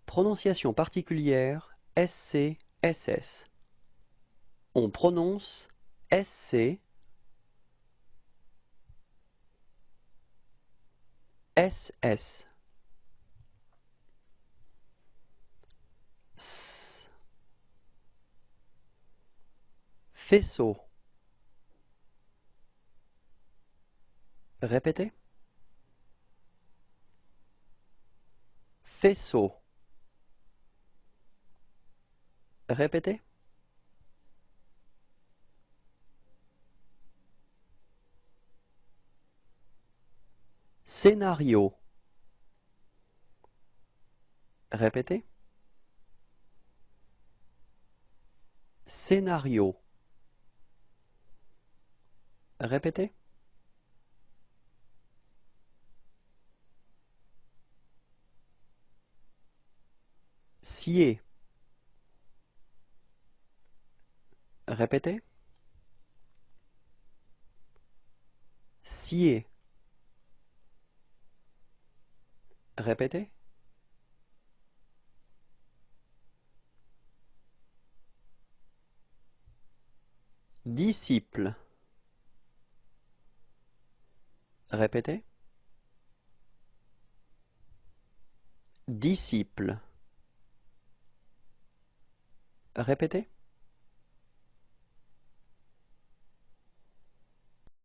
Prononciation particulière SC, SS. On prononce SC, SS. S. Faisceau. Répétez. Faisceau. Répétez. Scénario. Répétez. Scénario. Répétez. Scier. Répétez. Scier. Répétez. Disciple. Répétez. Disciple. Répétez.